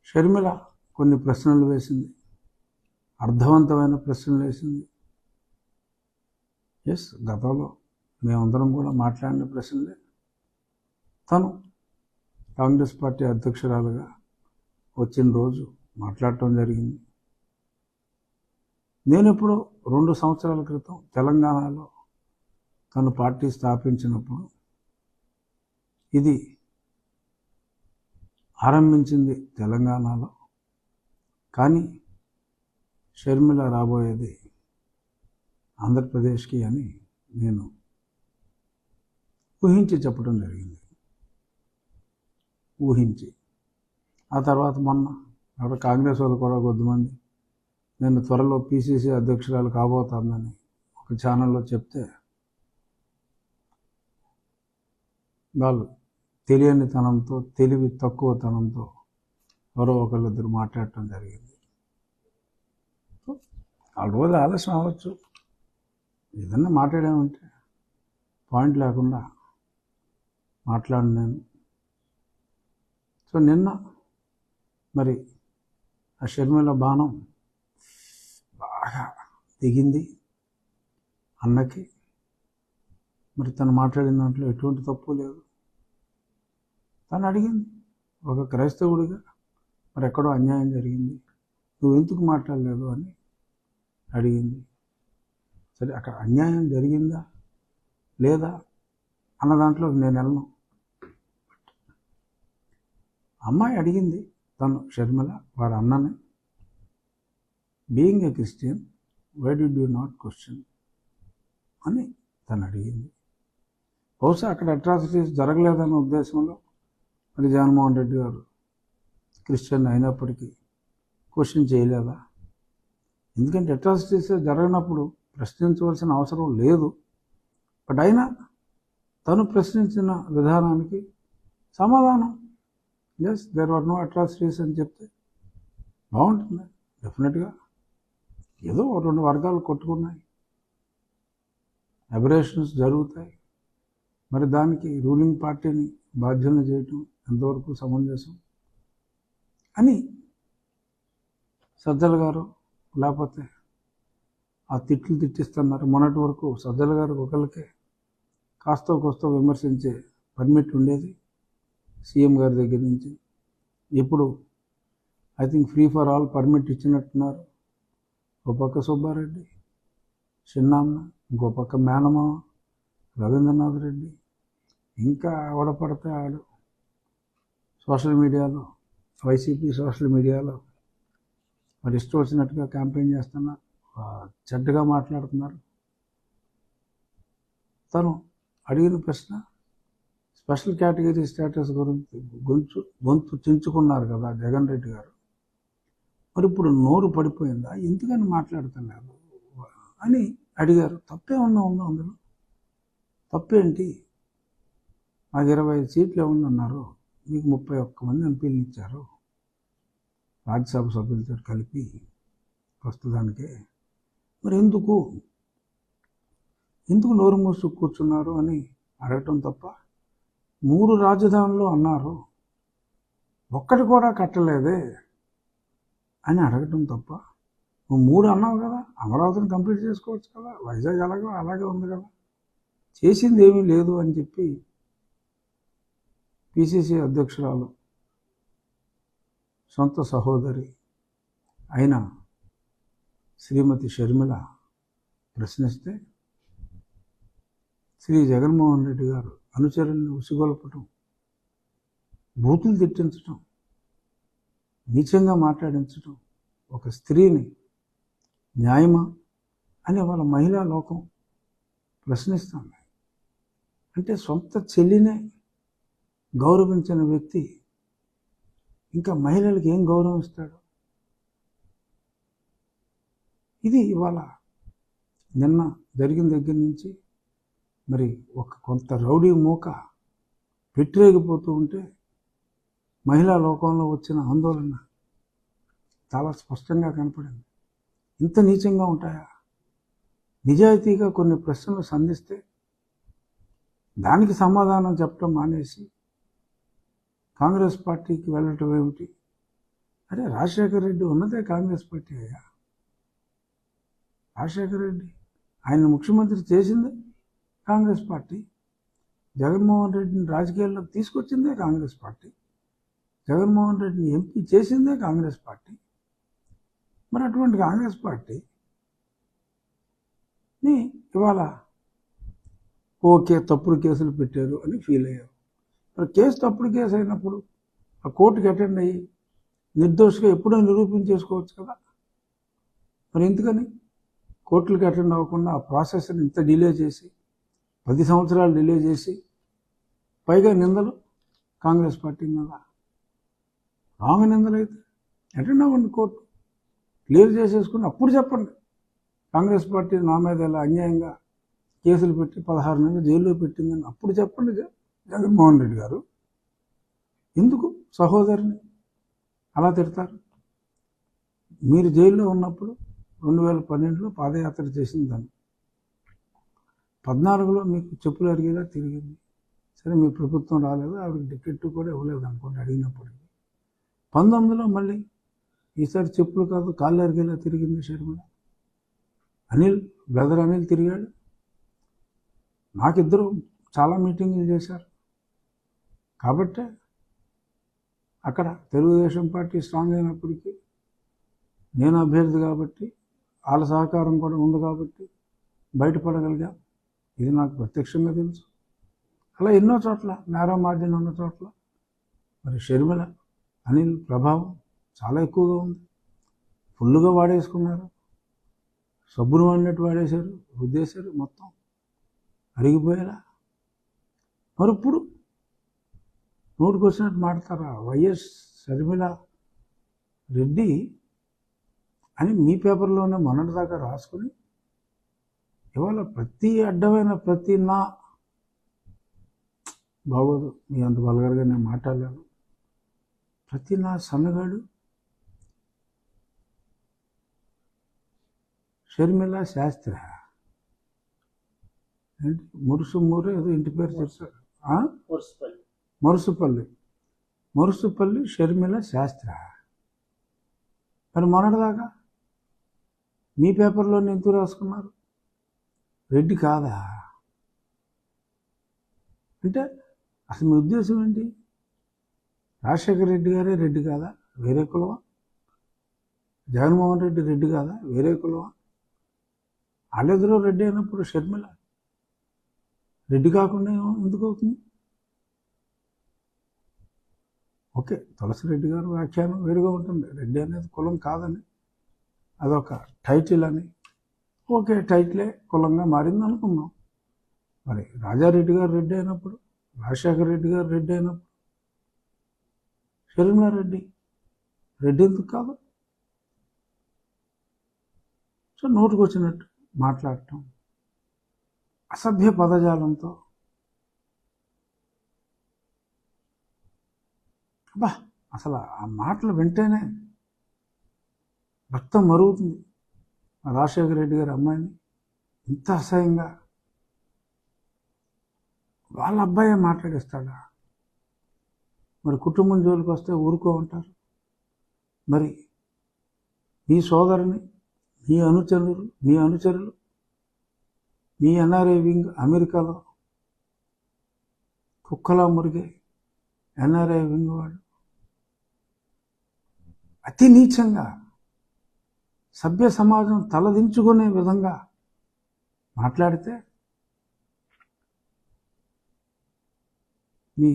షర్మిల కొన్ని ప్రశ్నలు వేసింది, అర్థవంతమైన ప్రశ్నలు వేసింది. ఎస్, గతంలో మేమందరం కూడా మాట్లాడిన ప్రశ్నలే. తను కాంగ్రెస్ పార్టీ అధ్యక్షురాలుగా వచ్చిన రోజు మాట్లాడటం జరిగింది. నేను ఎప్పుడో 2 సంవత్సరాల క్రితం తెలంగాణలో తను పార్టీ స్థాపించినప్పుడు ఇది ఆరంభించింది తెలంగాణలో, కానీ షర్మిల రాబోయేది ఆంధ్రప్రదేశ్కి అని నేను ఊహించి చెప్పడం జరిగింది. ఊహించి ఆ తర్వాత మొన్న అక్కడ కాంగ్రెస్ వాళ్ళు కూడా కొద్దిమంది నేను త్వరలో పిసిసి అధ్యక్షురాలు కాబోతానని ఒక ఛానల్లో చెప్తే వాళ్ళు తెలియనితనంతో, తెలివి తక్కువతనంతో ఎవరో ఒకళ్ళిద్దరు మాట్లాడటం జరిగింది. ఆ రోజు ఆలస్యం అవ్వచ్చు, ఏదన్నా మాట్లాడామంటే పాయింట్ లేకుండా మాట్లాడి నేను. సో నిన్న మరి ఆ షర్మిల బాణం బాగా దిగింది అన్నకి. మరి తను మాట్లాడిన దాంట్లో ఎటువంటి తప్పు లేదు. తను అడిగింది ఒక క్రైస్తవుడిగా, మరి ఎక్కడో అన్యాయం జరిగింది, నువ్వు ఎందుకు మాట్లాడలేదు అని అడిగింది. సరే, అక్కడ అన్యాయం జరిగిందా లేదా అన్న దాంట్లో నేను వెళ్ళను. అమ్మాయి అడిగింది, తను షర్మిల వారి అన్నని, being a Christian why did you not question అని తను అడిగింది. బహుశా అక్కడ అట్రాసిటీస్ జరగలేదన్న ఉద్దేశంలో మరి జగన్మోహన్ రెడ్డి గారు క్రిస్టియన్ అయినప్పటికీ క్వశ్చన్ చేయలేదా? ఎందుకంటే అట్రాసిటీస్ జరగనప్పుడు ప్రశ్నించవలసిన అవసరం లేదు. బట్ అయినా తను ప్రశ్నించిన విధానానికి సమాధానం yes there are no atrocities అని చెప్తే బాగుంటుంది. డెఫినెట్గా ఏదో 2 వర్గాలు కొట్టుకున్నాయి, అబరేషన్స్ జరుగుతాయి, మరి దానికి రూలింగ్ పార్టీని బాధ్యత చేయటం ఎంతవరకు సమంజసం అని సజ్జల గారు లేకపోతే ఆ తిట్లు తిట్టిస్తున్నారు. మొన్నటి వరకు సజ్జల గారు ఒకరికే కాస్తో కోస్తో విమర్శించే పర్మిట్ ఉండేది సీఎం గారి దగ్గర నుంచి. ఇప్పుడు I think free for all permit ఇచ్చినట్టున్నారు. ఒక పక్క సుబ్బారెడ్డి చిన్నాన్న, ఇంకో పక్క మేనమామ రవీంద్రనాథ్ రెడ్డి, ఇంకా ఎవడపడితే ఆడు సోషల్ మీడియాలో, వైసీపీ సోషల్ మీడియాలో మరి ఇష్టం వచ్చినట్టుగా క్యాంపెయిన్ చేస్తున్నారు, చెడ్డగా మాట్లాడుతున్నారు. తను అడిగిన ప్రశ్న స్పెషల్ కేటగిరీ స్టేటస్ గురించి గొంతు చించుకున్నారు కదా జగన్ రెడ్డి గారు. మరి ఇప్పుడు నోరు పడిపోయిందా, ఎందుకని మాట్లాడుతున్నారు అని అడిగారు. తప్పే ఉందా అందులో? తప్పేంటి? మాకు 25 సీట్లు ఏమన్నారు, మీకు 31 మంది ఎంపీలు ఇచ్చారు రాజ్యసభ సభ్యులతో కలిపి ప్రస్తుతానికే. మరి ఎందుకు నోరు మూసు కూర్చున్నారు అని అడగటం తప్ప, 3 రాజధానులు అన్నారు, ఒక్కటి కూడా కట్టలేదే అని అడగటం తప్ప, నువ్వు 3 అన్నావు కదా, అమరావతిని కంప్లీట్ చేసుకోవచ్చు కదా, వైజాగ్ అలాగే ఉంది కదా, చేసింది ఏమీ లేదు అని చెప్పి పిసిసి అధ్యక్షురాలు సొంత సహోదరి అయిన శ్రీమతి షర్మిల ప్రశ్నిస్తే శ్రీ జగన్మోహన్ రెడ్డి గారు అనుచరులను ఉసిగొల్పటం, బూతులు తిట్టించటం, నీచంగా మాట్లాడించటం ఒక స్త్రీని న్యాయమా అని వాళ్ళ మహిళా లోకం ప్రశ్నిస్తుంది. అంటే సొంత చెల్లినే గౌరవించిన వ్యక్తి ఇంకా మహిళలకు ఏం గౌరవం ఇస్తాడు? ఇది ఇవాళ నిన్న జరిగిన దగ్గర నుంచి మరి కొంత రౌడీ మూక పెట్టిరేగిపోతూ ఉంటే మహిళా లోకంలో వచ్చిన ఆందోళన చాలా స్పష్టంగా కనపడింది. ఇంత నీచంగా ఉంటాయా? నిజాయితీగా కొన్ని ప్రశ్నలు సంధిస్తే దానికి సమాధానం చెప్పడం మానేసి కాంగ్రెస్ పార్టీకి వెళ్ళటం ఏమిటి అరే రాజశేఖర రెడ్డి ఉన్నదే కాంగ్రెస్ పార్టీ అయ్యా. రాజశేఖర రెడ్డి ఆయన ముఖ్యమంత్రి చేసిందే కాంగ్రెస్ పార్టీ. జగన్మోహన్ రెడ్డిని రాజకీయాల్లోకి తీసుకొచ్చిందే కాంగ్రెస్ పార్టీ. జగన్మోహన్ రెడ్డిని ఎంపీ చేసిందే కాంగ్రెస్ పార్టీ. మరి అటువంటి కాంగ్రెస్ పార్టీని ఇవాళ ఓకే తప్పుడు కేసులు పెట్టారు అని ఫీల్ అయ్యారు. మరి కేసు తప్పుడు కేసు అయినప్పుడు ఆ కోర్టుకి అటెండ్ అయ్యి నిర్దోషిగా ఎప్పుడో నిరూపించేసుకోవచ్చు కదా. మరి ఎందుకని కోర్టులకు అటెండ్ అవ్వకుండా ఆ ప్రాసెస్ని ఇంత డిలే చేసి 10 సంవత్సరాలు డిలే చేసి పైగా నిందలు కాంగ్రెస్ పార్టీ మీద రాంగ్ నిందలు అయితే అటెండ్ అవ్వండి, కోర్టు క్లియర్ చేసేసుకుని అప్పుడు చెప్పండి కాంగ్రెస్ పార్టీ నా మీద ఇలా అన్యాయంగా కేసులు పెట్టి 16 నెలలు జైల్లో పెట్టిందని అప్పుడు చెప్పండి. జగన్మోహన్ రెడ్డి గారు ఎందుకు సహోదరిని అలా తిడతారు? మీరు జైల్లో ఉన్నప్పుడు 2012లో పాదయాత్ర చేసింది దాన్ని, 14లో మీకు చెప్పులు అడిగేలా తిరిగింది. సరే మీ ప్రభుత్వం రాలేదు, ఆవిడకి టికెట్ కూడా ఇవ్వలేదు అనుకోండి అడిగినప్పుడు. 19లో మళ్ళీ ఈసారి చెప్పులు కాదు కాళ్ళు అరిగేలా తిరిగింది షర్మిల. బ్రదర్ అనిల్ తిరిగాడు. నాకిద్దరు చాలా మీటింగులు చేశారు. కాబట్టే అక్కడ తెలుగుదేశం పార్టీ స్ట్రాంగ్ అయినప్పటికీ నేను అభ్యర్థి కాబట్టి వాళ్ళ సహకారం కూడా ఉంది కాబట్టి బయటపడగలిగాం. ఇది నాకు ప్రత్యక్షంగా తెలుసు. అలా ఎన్నో చోట్ల నేరో మార్జిన్ ఉన్న చోట్ల మరి షర్మిల అనిల్ ప్రభావం చాలా ఎక్కువగా ఉంది. ఫుల్లుగా వాడేసుకున్నారు, సబ్బును వాడినట్టు వాడేశారు, రుద్దేశారు, మొత్తం అరిగిపోయేలా. మరి ఇప్పుడు నోటికి వచ్చినట్టు మాడతారా? వైఎస్ షర్మిల రెడ్డి అని మీ పేపర్లోనే మొన్నటిదాకా రాసుకుని ఇవాళ ప్రతి అడ్డమైన ప్రతి నా బాగోదు, మీ అంత బలగరగా నేను మాట్లాడలేను, ప్రతి నా సన్నగాడు షర్మిల శాస్త్రి ఏంటి మురుసుమూరు ఏదో ఇంటి పేరు చెప్పారు, మురుసుపల్లి షర్మిల శాస్త్రి. మరి మొన్నటిదాకా మీ పేపర్లో ఎందుకు రాసుకున్నారు? రెడ్డి కాదా అంటే అసలు మీ ఉద్దేశం ఏంటి? రాజశేఖర రెడ్డి గారే రెడ్డి కాదా, వేరే కులమా? జగన్మోహన్ రెడ్డి రెడ్డి కాదా, వేరే కులమా? వాళ్ళెదురో రెడ్డి అయినప్పుడు షర్మిల రెడ్డి కాకుండా ఎందుకు అవుతుంది? ఓకే, తులసిరెడ్డి గారు వ్యాఖ్యానం వేరుగా ఉంటుంది. రెడ్డి అనేది కులం కాదని, అదొక టైటిల్ అని. ఓకే, టైటిలే కులంగా మారింది అనుకుందాం. మరి రాజారెడ్డి గారు రెడ్డి అయినప్పుడు, రాజశేఖర రెడ్డి గారు రెడ్డి అయినప్పుడు షర్మిల రెడ్డి ఎందుకు కాదు? సో నోటుకు వచ్చినట్టు మాట్లాడటం, అసభ్య పదజాలంతో అబ్బా అసలు ఆ మాటలు వింటేనే రక్తం మరుగుతుంది. రాజశేఖర రెడ్డి గారి అమ్మాయిని ఇంత అసహ్యంగా వాళ్ళ అబ్బాయే మాట్లాడిస్తాడా? మరి కుటుంబం జోలికి వస్తే ఊరుకో ఉంటారు. మరి మీ సోదరుని మీ అనుచరులు మీ ఎన్ఆర్ఐ వింగ్ అమెరికాలో కుక్కలా మురిగే ఎన్ఆర్ఐ వింగ్ వాడు అతి నీచంగా సభ్య సమాజం తలదించుకునే విధంగా మాట్లాడితే మీ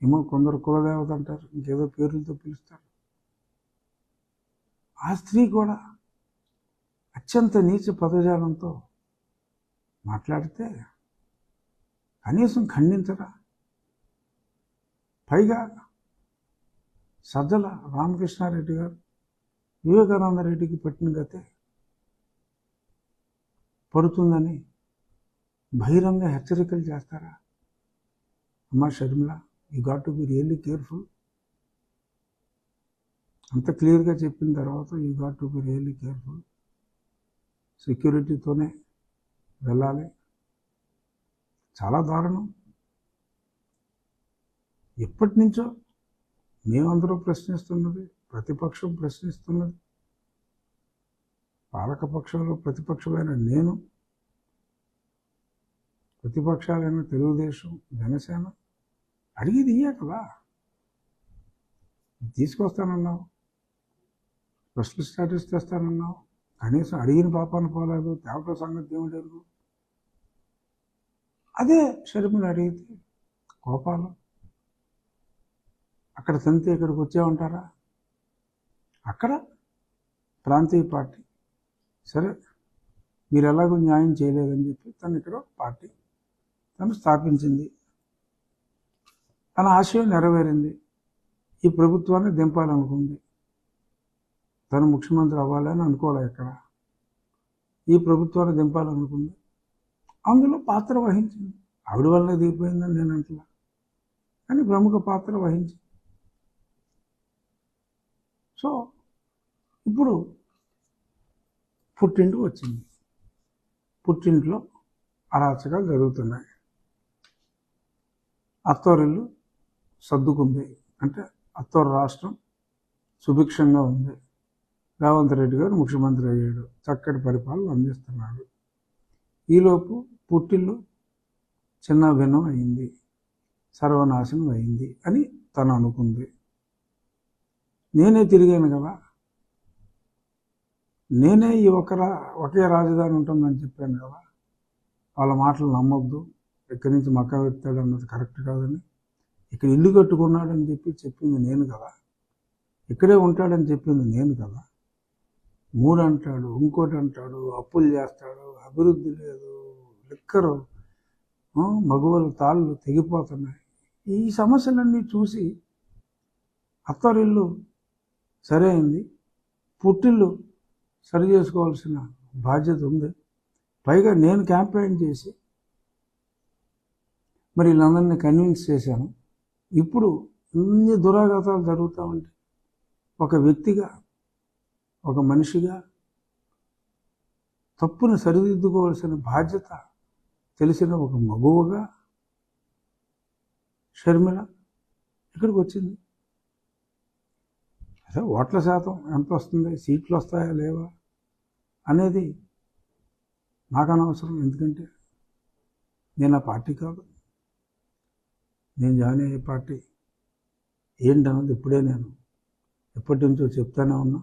ఏమో కొందరు కులదేవత అంటారు, ఇంకేదో పేర్లతో పిలుస్తారు. ఆ స్త్రీ కూడా అత్యంత నీచ పదజాలంతో మాట్లాడితే కనీసం ఖండించరా? పైగా సజ్జల రామకృష్ణారెడ్డి గారు వివేకానంద రెడ్డికి పట్టిన గతే పడుతుందని బహిరంగ హెచ్చరికలు చేస్తారా? అమ్మా Sharmila, you got to be really careful. అంత క్లియర్గా చెప్పిన తర్వాత you got to be really careful. సెక్యూరిటీతోనే వెళ్ళాలి. చాలా దారుణం. ఎప్పటి నుంచో మేమందరూ ప్రశ్నిస్తున్నది, ప్రతిపక్షం ప్రశ్నిస్తున్నది, పాలకపక్షంలో ప్రతిపక్షమైన నేను, ప్రతిపక్షాలైన తెలుగుదేశం, జనసేన అడిగేది ఇయ్యే కదా. తీసుకొస్తానన్నావు, స్పెషల్ స్టాటస్ తెస్తానన్నావు, కనీసం అడిగిన పాపాన పోలేదు, తేవట సంగతి ఏమిటరు. అదే షర్మిల అడిగితే కోపాలు, అక్కడ తంతే ఇక్కడికి వచ్చామంటారా? అక్కడ ప్రాంతీయ పార్టీ, సరే మీరు ఎలాగో న్యాయం చేయలేదని చెప్పి తను ఇక్కడ పార్టీ తను స్థాపించింది, తన ఆశయం నెరవేరింది, ఈ ప్రభుత్వాన్ని దింపాలనుకుంది. తను ముఖ్యమంత్రి అవ్వాలని అనుకోలే, ఇక్కడ ఈ ప్రభుత్వాన్ని దింపాలనుకుంది, అందులో పాత్ర వహించింది. ఆవిడ వల్లనే దిగిపోయిందని నేను అంటున్నా, కానీ ప్రముఖ పాత్ర వహించింది. సో ఇప్పుడు పుట్టింటికి వచ్చింది, పుట్టింట్లో అరాచకాలు జరుగుతున్నాయి. అత్తోరిల్లు సర్దుకుంది, అంటే అత్తోరు రాష్ట్రం సుభిక్షంగా ఉంది. రేవంత్ రెడ్డి గారు ముఖ్యమంత్రి అయ్యాడు, చక్కటి పరిపాలన అందిస్తున్నాడు. ఈలోపు పుట్టిల్లు చిన్న భిన్నం అయింది, సర్వనాశనం అయింది అని తను అనుకుంది. నేనే తిరిగాను కదా, నేనే ఈ ఒకే రాజధాని ఉంటుందని చెప్పాను కదా, వాళ్ళ మాటలు నమ్మొద్దు, ఇక్కడి నుంచి మక్క ఎత్తాడు అన్నది కరెక్ట్ కాదని, ఇక్కడ ఇల్లు కట్టుకున్నాడని చెప్పింది నేను కదా, ఇక్కడే ఉంటాడని చెప్పింది నేను కదా. 3 అంటాడు, ఇంకోటి అంటాడు, అప్పులు చేస్తాడు, అభివృద్ధి లేదు, లిక్కరు, మగవాళ్ళ తాళ్ళు తెగిపోతున్నాయి. ఈ సమస్యలన్నీ చూసి అత్తరిల్లు సరే అయింది, పుట్టిల్లు సరి చేసుకోవాల్సిన బాధ్యత ఉంది. పైగా నేను క్యాంపెయిన్ చేసి మరి వీళ్ళందరినీ కన్విన్స్ చేశాను. ఇప్పుడు ఇన్ని దురాఘాతాలు జరుగుతూ ఉంటే ఒక వ్యక్తిగా, ఒక మనిషిగా తప్పును సరిదిద్దుకోవాల్సిన బాధ్యత తెలిసిన ఒక మగువగా షర్మిల ఇక్కడికి వచ్చింది. అదే ఓట్ల శాతం ఎంత వస్తుంది, సీట్లు వస్తాయా లేవా అనేది నాకు అనవసరం. ఎందుకంటే నేను ఆ పార్టీ కాదు, నేను జాయిన్ అయ్యే పార్టీ ఏంటన్నది ఇప్పుడే నేను ఎప్పటి నుంచో చెప్తానే ఉన్నా.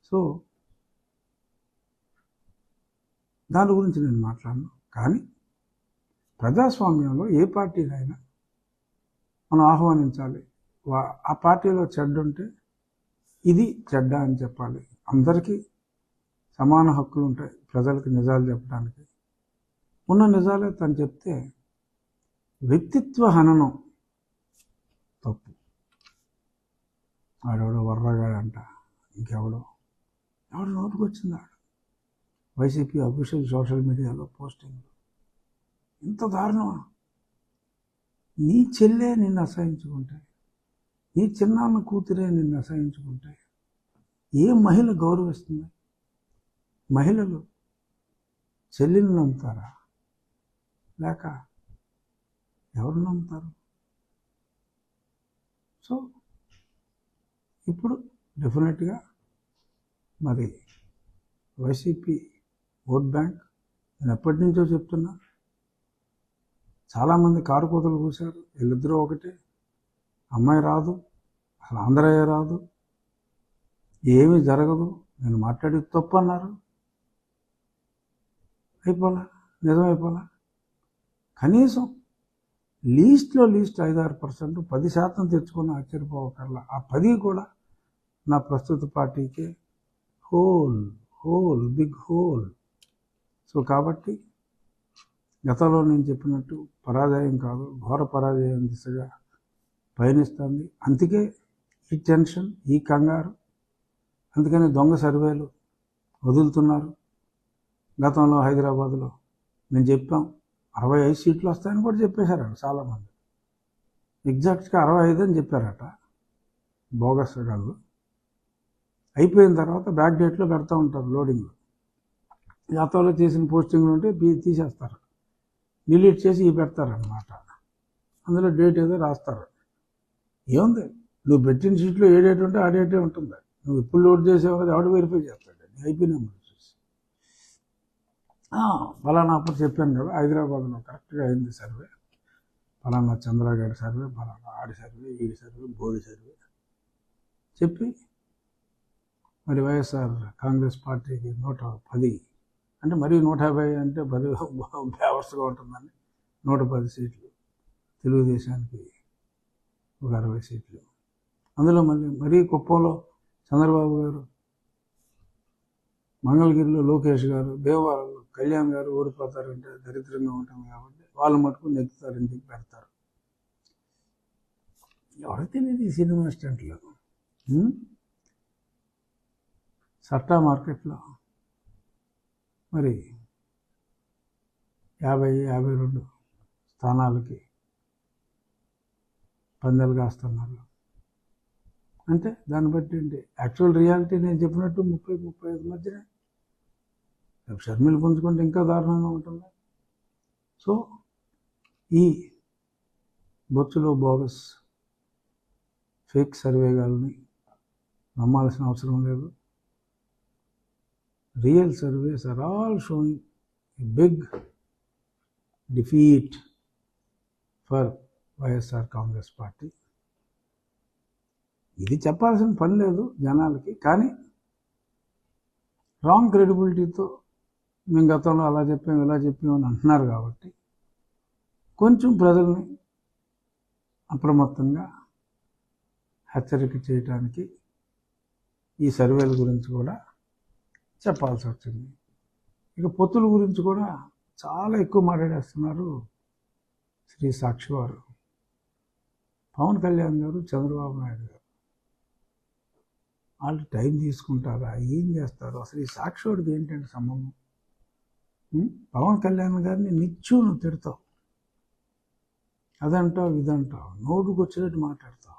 సో దాని గురించి నేను మాట్లాడను. కానీ ప్రజాస్వామ్యంలో ఏ పార్టీనైనా మనం ఆహ్వానించాలి. ఆ పార్టీలో చెడ్డ ఉంటే ఇది చెడ్డ అని చెప్పాలి. అందరికీ సమాన హక్కులు ఉంటాయి ప్రజలకు నిజాలు చెప్పడానికి. ఉన్న నిజాలే తను చెప్తే వ్యక్తిత్వ హననం తప్పు. ఆడెవడో వర్రగాడంట, ఇంకెవడో నోటికి వచ్చింది ఆడు. వైసీపీ అఫీషియల్ సోషల్ మీడియాలో పోస్టింగ్లు ఇంత దారుణమా? నీ చెల్లె నిన్ను అసహించుకుంటే, నీ చిన్నాన్న కూతురే నిన్ను అసహించుకుంటే ఏ మహిళ గౌరవిస్తుంది? మహిళలు చెల్లిని నమ్ముతారా, లేక ఎవరు నమ్ముతారు? సో ఇప్పుడు డెఫినెట్గా మరి వైసీపీ ఓట్ బ్యాంక్, నేను ఎప్పటి నుంచో చెప్తున్నా, చాలామంది కారు కూతలు కూశారు, వీళ్ళిద్దరూ ఒకటే, అమ్మాయి రాదు, అసలు ఆంధ్రయ్య రాదు, ఏమీ జరగదు, నేను మాట్లాడేది తప్పు అన్నారు. అయిపోలా, నిజమైపోలా. కనీసం లీస్ట్లో లీస్ట్ 5-6%, 10% తెచ్చుకున్న ఆశ్చర్యపోవకర్లా. ఆ 10 కూడా నా ప్రస్తుత పార్టీకే బిగ్ హోల్. సో కాబట్టి గతంలో నేను చెప్పినట్టు పరాజయం కాదు, ఘోర పరాజయం దిశగా పయనిస్తుంది. అందుకే ఈ టెన్షన్, ఈ కంగారు. అందుకని దొంగ సర్వేలు వదులుతున్నారు. గతంలో హైదరాబాద్లో మేము చెప్పాం 65 సీట్లు వస్తాయని కూడా చెప్పేశారట చాలామంది. ఎగ్జాక్ట్గా 65 అని చెప్పారట బోగస్ గాళ్ళు. అయిపోయిన తర్వాత బ్యాక్ డేట్లో పెడతా ఉంటారు లోడింగ్లో. గతంలో చేసిన పోస్టింగ్లు ఉంటే తీసేస్తారు, డిలీట్ చేసి పెడతారనమాట. అందులో డేట్ ఏదో రాస్తారు. ఏముంది, నువ్వు పెట్టిన సీట్లో ఏ డేట్ ఉంటే ఆ డేటే ఉంటుంది. నువ్వు ఎప్పుడు లోడ్ చేసావు కదా ఎవడు వెరిఫై చేస్తాడు ఐపీ నెంబర్ చూసి. ఫలానా అప్పుడు చెప్పాను కదా హైదరాబాద్లో కరెక్ట్గా అయింది సర్వే, ఫలానా చంద్రగాడి సర్వే, ఫలానా ఆడి సర్వే, ఈడి సర్వే, బోడి సర్వే చెప్పి మరి వైఎస్ఆర్ కాంగ్రెస్ పార్టీకి 110 అంటే మరీ 150 అంటే 10 బేవర్స్గా ఉంటుందని 110 సీట్లు, తెలుగుదేశానికి ఒక 60 సీట్లు. అందులో మరీ కుప్పంలో చంద్రబాబు గారు, మంగళగిరిలో లోకేష్ గారు, దేవాలలో కళ్యాణ్ గారు ఓడిపోతారంటే దరిద్రంగా ఉంటుంది కాబట్టి వాళ్ళు మటుకు నెగ్గుతారని చెప్పి పెడతారు. ఎవరికి తెలియదు ఈ సినిమా స్టంట్లో. సట్టా మార్కెట్లో మరి 50-52 స్థానాలకి పందాలు కాస్తున్నారు. అంటే దాన్ని బట్టి ఏంటి యాక్చువల్ రియాలిటీ నేను చెప్పినట్టు 30-35 మధ్యనే షర్మిలు పుంజుకుంటే ఇంకా దారుణంగా ఉంటుంది. సో ఈ బొచ్చులో బోగస్ ఫేక్ సర్వేగాల్ని నమ్మాల్సిన అవసరం లేదు. Real surveys are all showing a big defeat for YSR Congress Party. ఇది చెప్పాల్సిన పని లేదు జనాలకి, కానీ రాంగ్ క్రెడిబిలిటీతో మేము గతంలో అలా చెప్పాము ఇలా చెప్పాము అని అంటున్నారు కాబట్టి కొంచెం ప్రజల్ని అప్రమత్తంగా హెచ్చరిక చేయడానికి ఈ సర్వేల గురించి కూడా చెప్పాల్సి వచ్చింది. ఇక పొత్తుల గురించి కూడా చాలా ఎక్కువ మాట్లాడేస్తున్నారు శ్రీ సాక్షి వారు. పవన్ కళ్యాణ్ గారు, చంద్రబాబు నాయుడు గారు వాళ్ళు టైం తీసుకుంటారా, ఏం చేస్తారు? అసలు ఈ సాక్షివాడికి ఏంటంటే సంబంధం? పవన్ కళ్యాణ్ గారిని నిత్యం నువ్వు తిడతావు, అదంటావు ఇదంటావు, నోటుకు వచ్చినట్టు మాట్లాడతావు.